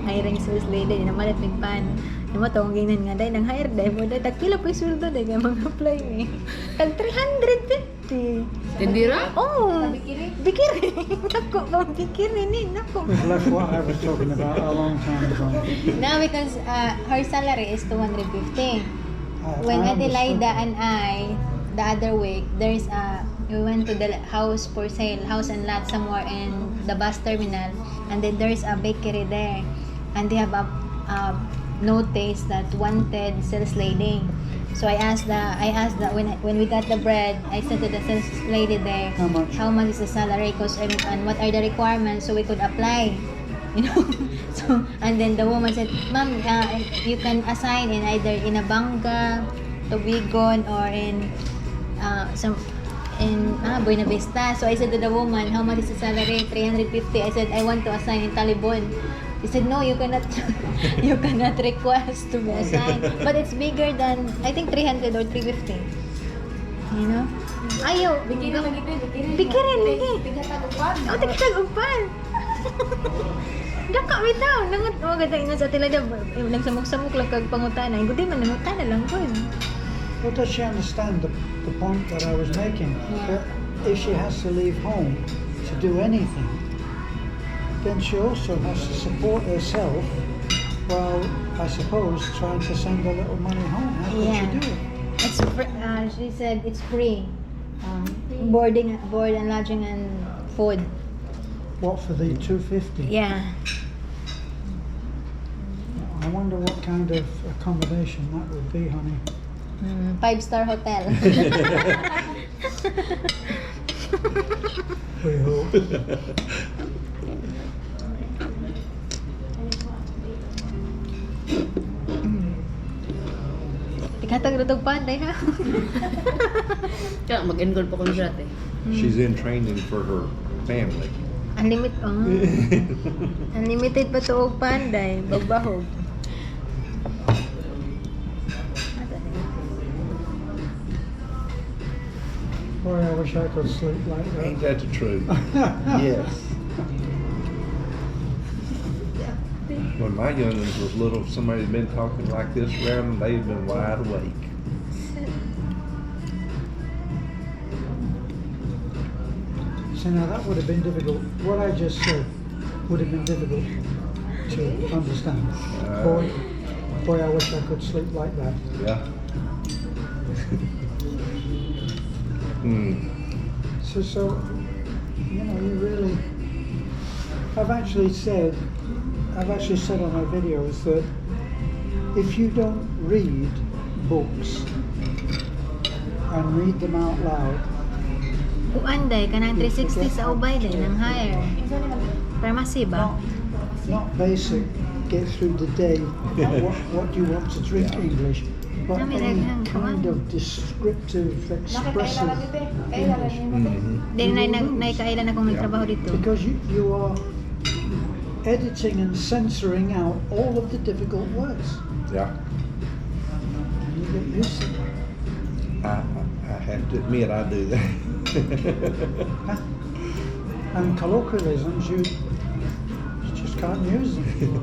hiring sales lady na malit mig pan. Namo tong ginan nga day nang hire day mo day tagpila pa suldo day nga mag-apply ni. Tag 350. Tindira? Oh, bikiri. Nako, pang bikiri ni, nako. Well, that's what I was talking about a long time ago. No, because her salary is 250. When I Adelaida understood. and I, the other week, there's we went to the house for sale, house and lot somewhere in the bus terminal, and then there's a bakery there, and they have a notice that wanted sales lady. So I asked the when we got the bread, I said to the sales lady there, How much? is the salary, cause and what are the requirements so we could apply, you know. So and then the woman said, "Ma'am, you can assign in either in Abanga, Tubigon, or in Buena Vista." So I said to the woman, "How much is the salary?" 350. I said, "I want to assign in Talibon." He said, "No, you cannot you cannot request to be assigned." But it's bigger than, I think, 300 or 350. You know? Ayaw. Bikini lagi ito, bikini. Bikini lagi. Tigatagupan. Oh, tigtag-upan. Daka bitaw. Nangat mo ganda ingon sa tila nagsamok-samok lang kag pangutana. Gudi man nangutana lang ko. Well, does she understand the point that I was making? Yeah. That if she has to leave home to do anything, then she also has to support herself while, I suppose, trying to send a little money home. How could she do it? It's she said it's free. Board and lodging and food. What, for the 250? Yeah. I wonder what kind of accommodation that would be, honey. 5-star hotel. We hope. Tikatag rutog panday ha. Kaya mag-enroll pa ko siya eh. She's in training for her family. Unlimited pa to og panday, bagbahog. Boy, I wish I could sleep like Ain't that. that the truth? Yes. When my youngins was little, if somebody had been talking like this around them, they'd been wide awake. So now that would have been difficult. What I just said would have been difficult to understand. Boy, I wish I could sleep like that. Yeah. So, you know, you really. I've actually said on my videos that if you don't read books and read them out loud, Uanday kanang 360 sa ubay day nang hire. Pharmacy ba? not basic, get through the day, what do you want to drink English, but any kind of descriptive, expressive English. Then nay kailan akong nagtrabaho dito. Because you are editing and censoring out all of the difficult words. Yeah. And you get used to it. I have to admit I do that. And colloquialisms, you just can't use them.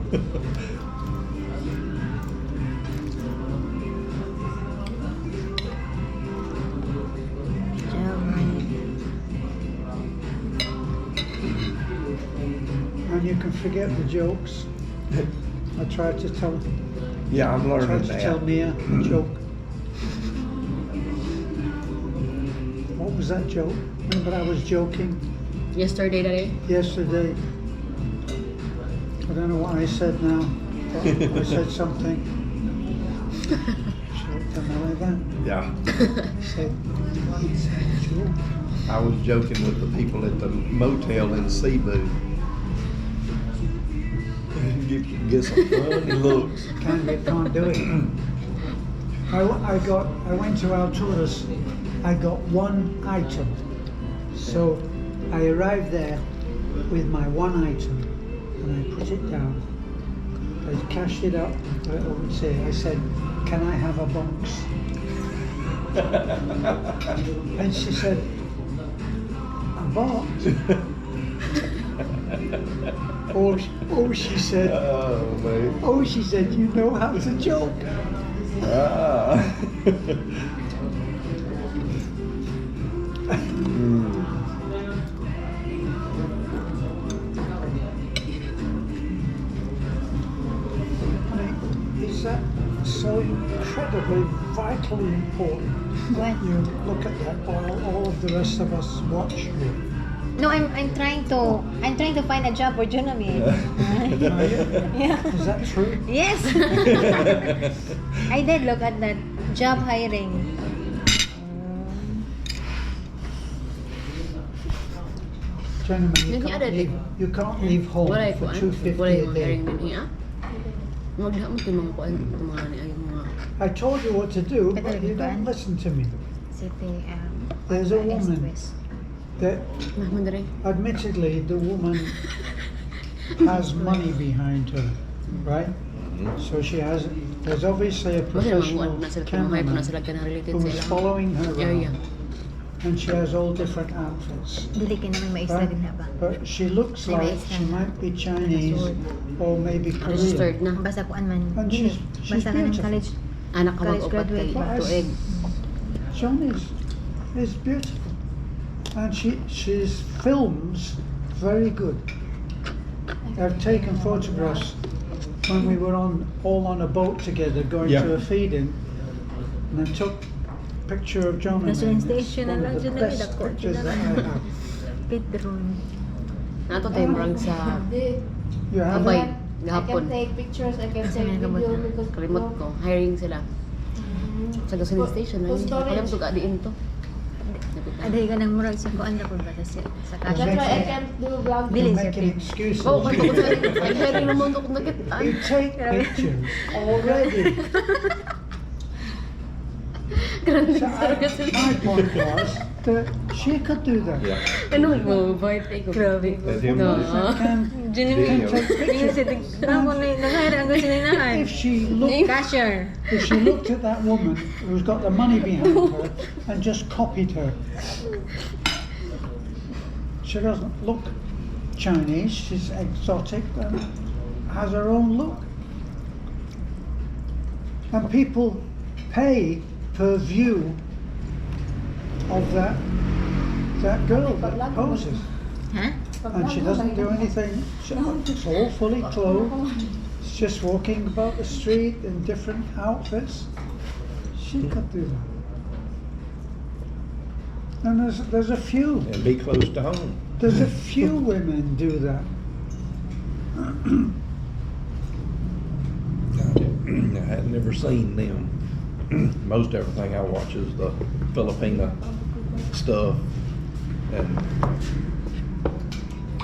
And you can forget the jokes. I tried to tell Yeah, I'm learning tell that. Mia a joke. What was that joke? Remember I was joking Yesterday na rin. yesterday. I don't know what I said now. But I said something. Something like that. Yeah. I said, joke. I was joking with the people at the motel in Cebu. Get some funny looks. Can't do it. I went to Alturas. I got one item. So I arrived there with my one item and I put it down. I cashed it up. I said, "Can I have a box?" And she said, "A box?" she said, Oh, man. oh, she said, you know how to joke. Ah. Honey, is that so incredibly, vitally important What? that you look at that while all of the rest of us watch you? No, I'm trying to find a job for Junami. Are you? Yeah. Is that true? Yes. I did look at that job hiring. Gentlemen, Yun yung ada, you can't leave home Walay for kuan. $250 Walay a mga day. hiring din iya. Magdaha mo itong mga kuan, itong mga ni ayong mga I told you what to do, but Better you kuan. don't listen to me. City, There's a woman West. that, mahman dere. admittedly, the woman has money behind her, right? So she has, there's obviously a Basta mga professional kuan na sila kung may na cameraman sila ka na related who's sa ilang following her area. around, and she has all different outfits. Dili ka naman maisla Right? din na ba? But she looks May like maisla she na. might be Chinese or maybe Registered Korean. na. Basta kuan man. And Dili. she's Basta ka ng beautiful. college. Anak ka College mag-upat kay graduate. tuig. John is beautiful, and she's films very good. I've taken photographs when we were all on a boat together going Yeah. to a feeding, and I took a picture of John. Nasa and station it's na lang one of the dyan na best dako pictures sila. that I have. Pedron. Nato tayo murag sa You have Abay, it? I gahapon. can take pictures, I can Kasi take may video gamot na. because Kalimot ko, hiring sila. Sa gasoline station, ay, kalimot ko gaadiin to. Aday ka nang murag sa kuan na po ba sa That's cash. why I can't do vlog. Dili. You're making excuses. Oh, kaya ko sa ay hiring naman ko kung nakitaan. You take pictures already. Grabe So sa gasoline. my point was that she could do that. Yeah. Ano mo, bait ko. Grabe. Let him No. Can Junami. Video. Tingin sa nang-hire ang gusto nila if she looked Cashier. if she looked at that woman who's got the money behind her and just copied her. She doesn't look Chinese, she's exotic and has her own look. And people pay per view of that girl that poses. Ha? And she doesn't do anything, it's all fully clothed. She's just walking about the street in different outfits. She could do that. And there's a few. And be close to home. There's a few women do that. I had never seen them. Most everything I watch is the Filipina stuff. And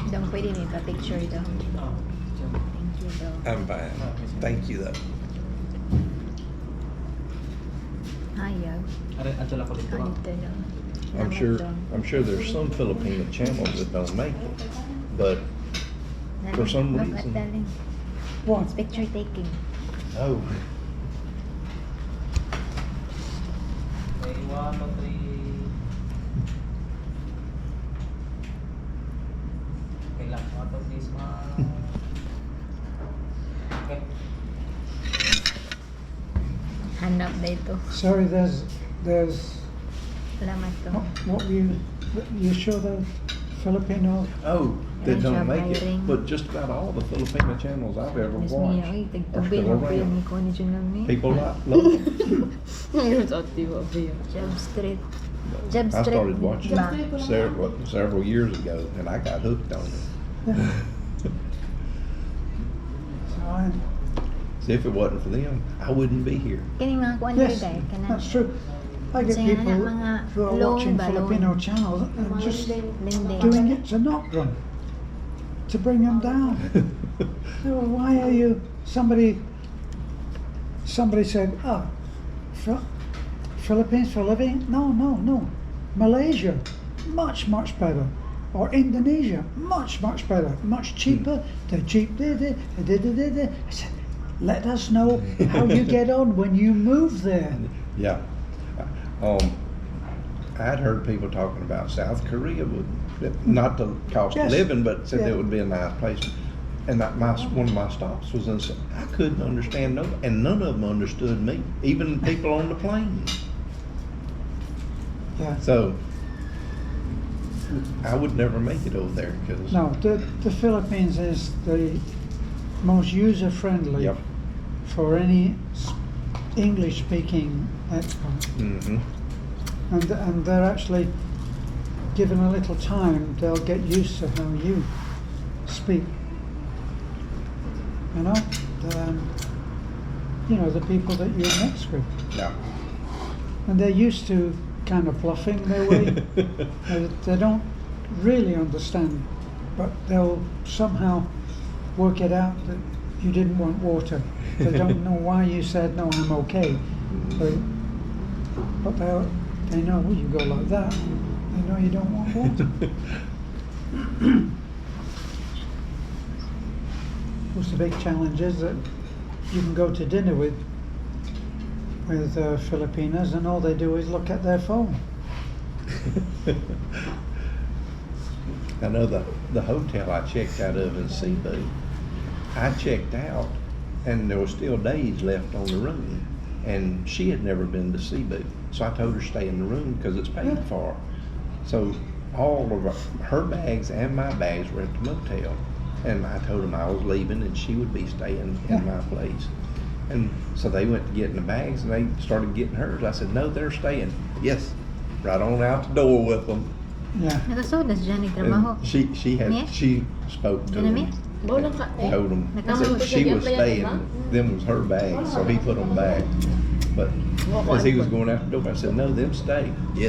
Daw pwede ni pa-picture daw. Thank you daw. I'm fine. Thank you though. Hayag. Ganito daw. I'm Salamat sure daw. I'm sure there's some Filipino channels that don't make it. But for some Look at reason- darling. What? It's picture taking. oh, Hanap na ito. Sorry, there's Salamat to. what you show the Filipino. oh, that Yan, don't job make hiring. it. But just about all the Filipino channels I've ever Miss Mia, watched uy, are tagtubig still mo pa yun around. ni Connie Junami. People love it. Ngayon sa Otiwa, Bia. Job Street. Job I Street. started watching ba? it several years ago, and I got hooked on it. So I, See, if it wasn't for them, I wouldn't be here. Kini mga kuan yes, dito guys. that's true. I get Kasi nga people na, mga who are loan watching ba, loan? Filipino channels and just Linde. doing it to knock them, to bring them down. So why are you? Somebody said, Philippines for living? No. Malaysia, much better. Or Indonesia, much better, much cheaper. They're cheap. I said, let us know how you get on when you move there. Yeah. I'd heard people talking about South Korea would, not the cost Yes. of living, but said Yeah. it would be a nice place. And one of my stops was in, I couldn't understand and none of them understood me, even people on the plane. Yeah. So I would never make it over there because No, the Philippines is the most user-friendly Yep. for any English-speaking expat. hmm And they're actually, given a little time, they'll get used to how you speak. You know, the people that you mix with, yeah. and they're used to kind of bluffing their way. They don't really understand, but they'll somehow work it out that you didn't want water. They don't know why you said no, I'm okay. But they know you go like that. They know you don't want water. Of course, the big challenge is that you can go to dinner with Filipinas, and all they do is look at their phone. I know the hotel I checked out of in Cebu, I checked out and there were still days left on the room, and she had never been to Cebu, so I told her to stay in the room because it's paid Yeah. for. So all of her bags and my bags were at the motel, and I told them I was leaving and she would be staying Yeah. in my place. And so they went to getting the bags and they started getting hers. I said, no, they're staying. Yes, right on out the door with them. Yeah. Nakasodas dyan ni trabaho. And she spoke to Dyan na, them, Bawa ng told them Nakasodas. that she was staying. Them was her bags, so he put them back. But as he was going out the door, I said, no, them stay. Yes.